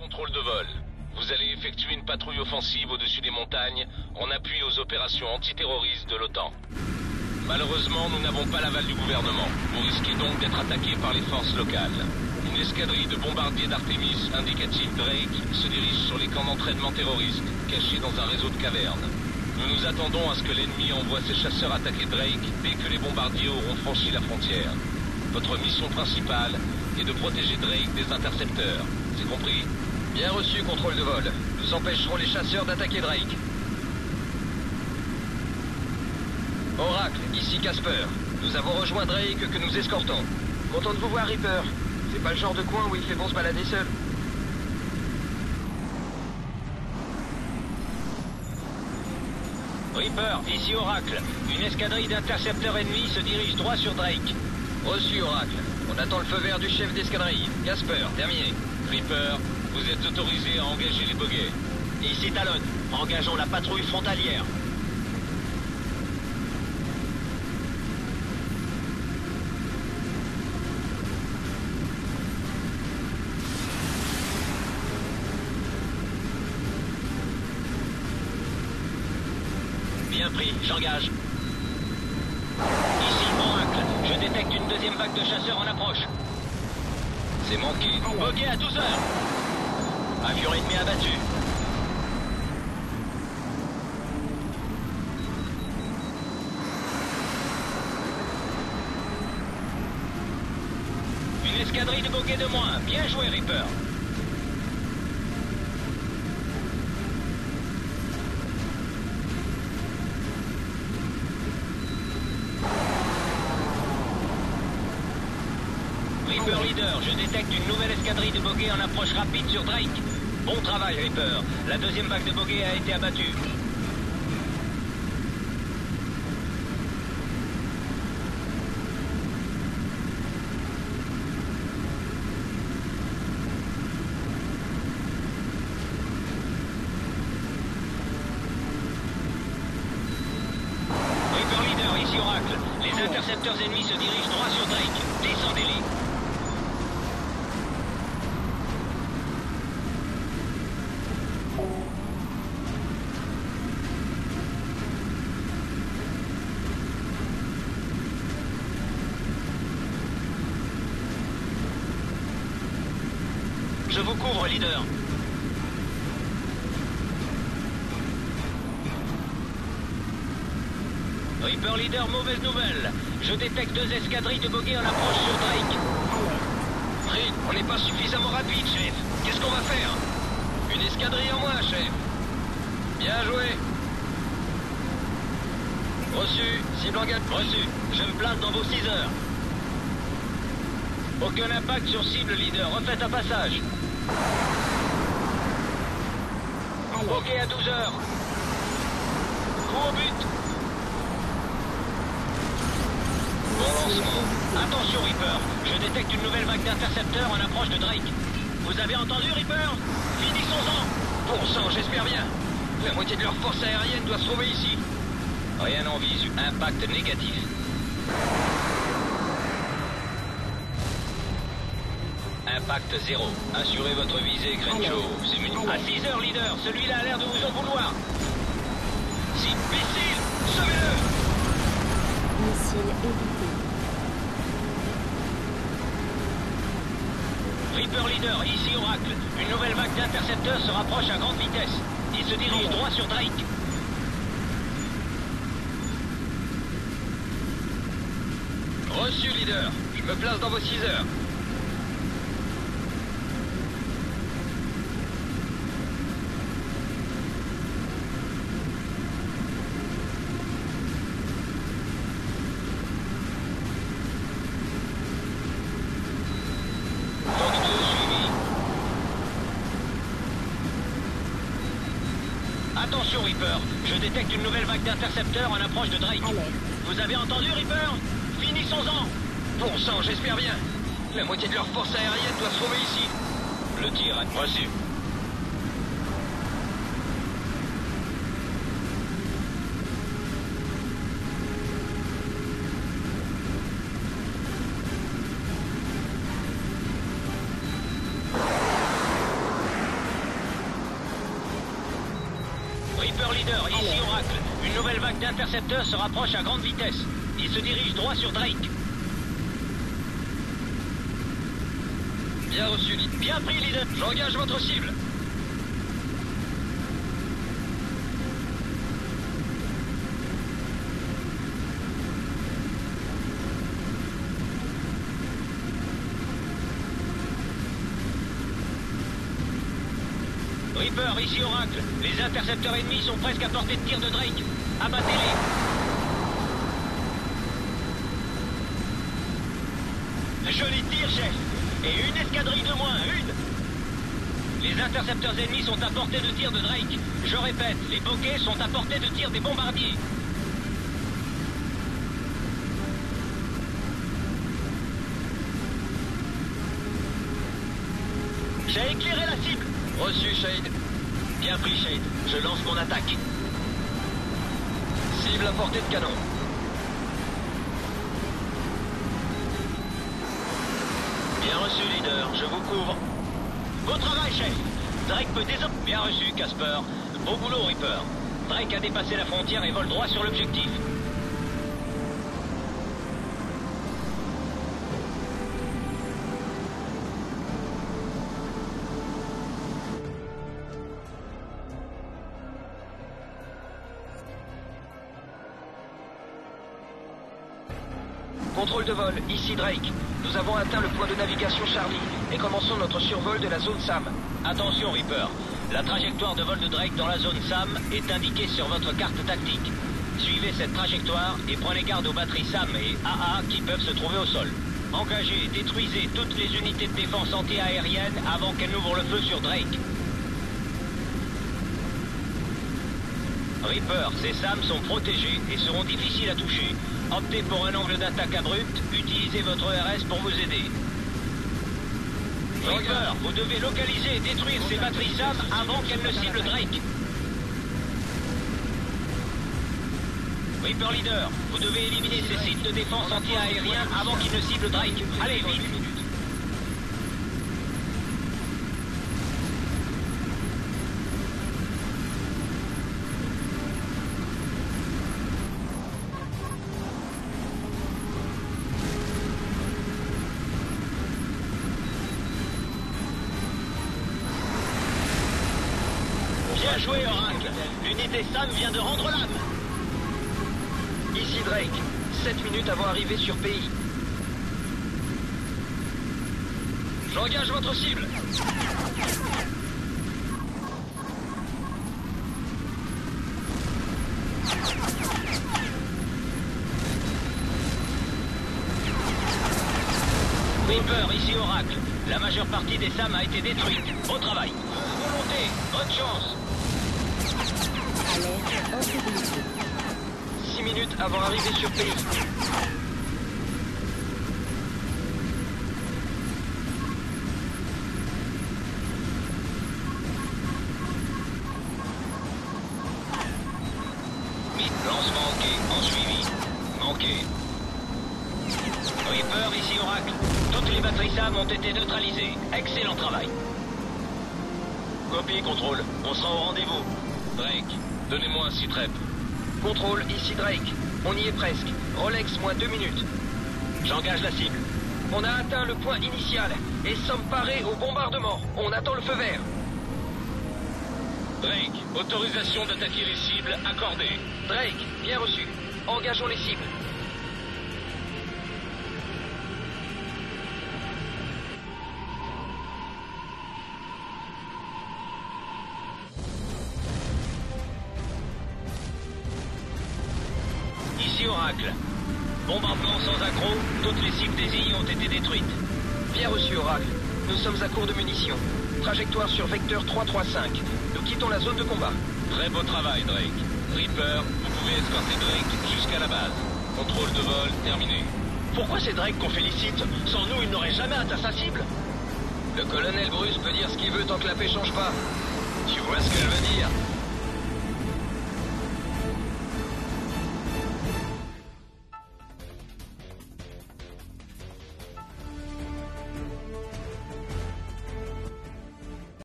contrôle de vol. Vous allez effectuer une patrouille offensive au-dessus des montagnes en appui aux opérations antiterroristes de l'OTAN. Malheureusement, nous n'avons pas l'aval du gouvernement. Vous risquez donc d'être attaqué par les forces locales. Une escadrille de bombardiers d'Artemis indicatif Drake se dirige sur les camps d'entraînement terroristes, cachés dans un réseau de cavernes. Nous nous attendons à ce que l'ennemi envoie ses chasseurs attaquer Drake dès que les bombardiers auront franchi la frontière. Votre mission principale est de protéger Drake des intercepteurs. C'est compris? Bien reçu, contrôle de vol. Nous empêcherons les chasseurs d'attaquer Drake. Oracle, ici Casper. Nous avons rejoint Drake que nous escortons. Content de vous voir, Reaper. C'est pas le genre de coin où il fait bon se balader seul. Reaper, ici Oracle. Une escadrille d'intercepteurs ennemis se dirige droit sur Drake. Reçu, Oracle. On attend le feu vert du chef d'escadrille. Casper, terminé. Reaper, vous êtes autorisé à engager les boguets. Ici Talon. Engageons la patrouille frontalière. Bien pris, j'engage. Ici Oracle. Je détecte une deuxième vague de chasseurs en approche. C'est manqué. Bogey à 12 heures. Avion ennemi abattu. Une escadrille de Bogey de moins. Bien joué, Reaper. Reaper leader, je détecte une nouvelle escadrille de Bogey en approche rapide sur Drake. Bon travail, Reaper. La deuxième vague de Bogey a été abattue. Reaper leader, ici Oracle. Les intercepteurs ennemis se dirigent droit sur Drake. Descendez-les. Je vous couvre, leader. Reaper leader, mauvaise nouvelle. Je détecte deux escadrilles de Bogey en approche sur Drake. Fred, on n'est pas suffisamment rapide, chef. Qu'est-ce qu'on va faire? Une escadrille en moins, chef. Bien joué. Reçu. Cible en garde. Reçu. Je me place dans vos 6 heures. Aucun impact sur cible, leader. Refaites un passage. Bogey à 12 heures. Coup au but. Bon lancement. Attention, Reaper. Je détecte une nouvelle vague d'intercepteurs en approche de Drake. Vous avez entendu, Reaper? Finissons-en. Bon sang, j'espère bien. La moitié de leur force aérienne doit se trouver ici. Rien en visu. Impact négatif. Impact 0. Assurez votre visée, Crenshaw. C'est muni. À 6 heures, leader. Celui-là a l'air de vous en vouloir. Si missile, sauvez-le. Missile évité. Reaper leader, ici Oracle. Une nouvelle vague d'intercepteurs se rapproche à grande vitesse. Il se dirige droit sur Drake. Reçu, leader. Je me place dans vos 6 heures. Attention, Reaper. Je détecte une nouvelle vague d'intercepteurs en approche de Drake. Alerte. Vous avez entendu, Reaper? Finissons-en. Bon sang, j'espère bien. La moitié de leur force aérienne doit se trouver ici. Le tir a reçu. Reaper Leader, ici Oracle. Une nouvelle vague d'intercepteurs se rapproche à grande vitesse. Ils se dirigent droit sur Drake. Bien reçu, Leader. Bien pris, Leader. J'engage votre cible. Reaper, ici Oracle. Les intercepteurs ennemis sont presque à portée de tir de Drake. Abattez-les. Joli tir, chef. Et une escadrille de moins, une. Les intercepteurs ennemis sont à portée de tir de Drake. Je répète, les bokeh sont à portée de tir des bombardiers. J'ai éclairé la cible. Reçu, Shade. Bien pris, Shade. Je lance mon attaque. Cible à portée de canon. Bien reçu, leader. Je vous couvre. Bon travail, chef. Drake peut désormais... Bien reçu, Casper. Beau boulot, Reaper. Drake a dépassé la frontière et vole droit sur l'objectif. Contrôle de vol, ici Drake. Nous avons atteint le point de navigation Charlie et commençons notre survol de la zone SAM. Attention, Reaper. La trajectoire de vol de Drake dans la zone SAM est indiquée sur votre carte tactique. Suivez cette trajectoire et prenez garde aux batteries SAM et AA qui peuvent se trouver au sol. Engagez et détruisez toutes les unités de défense anti-aérienne avant qu'elles n'ouvrent le feu sur Drake. Reaper, ces SAM sont protégés et seront difficiles à toucher. Optez pour un angle d'attaque abrupt, utilisez votre RS pour vous aider. Reaper, vous devez localiser et détruire ces batteries SAM avant qu'elles ne ciblent Drake. Reaper Leader, vous devez éliminer ces sites de défense anti-aérien avant qu'ils ne ciblent Drake. Allez, vite! Bien joué, Oracle. L'unité SAM vient de rendre l'âme. Ici Drake. 7 minutes avant arrivée sur pays. J'engage votre cible. Reaper, ici Oracle. La majeure partie des SAM a été détruite. Bon travail. Volonté, bonne chance. Alerte insécurité. 6 minutes avant arrivée sur pays. Lance manqué, en suivi. Manqué. Reaper, ici Oracle. Toutes les batteries SAM ont été neutralisées. Excellent travail. Copie, contrôle. On sera au rendez-vous. Drake, donnez-moi un sitrep. Contrôle, ici Drake. On y est presque. Rolex, moins 2 minutes. J'engage la cible. On a atteint le point initial et sommes parés au bombardement. On attend le feu vert. Drake, autorisation d'attaquer les cibles accordée. Drake, bien reçu. Engageons les cibles. Ici Oracle. Bombardement sans accroc, toutes les cibles désignées ont été détruites. Bien reçu, Oracle. Nous sommes à court de munitions. Trajectoire sur vecteur 335. Nous quittons la zone de combat. Très beau travail, Drake. Reaper, vous pouvez escorter Drake jusqu'à la base. Contrôle de vol terminé. Pourquoi c'est Drake qu'on félicite? Sans nous, il n'aurait jamais atteint sa cible. Le colonel Bruce peut dire ce qu'il veut tant que la paix change pas. Tu vois ce que je veux dire?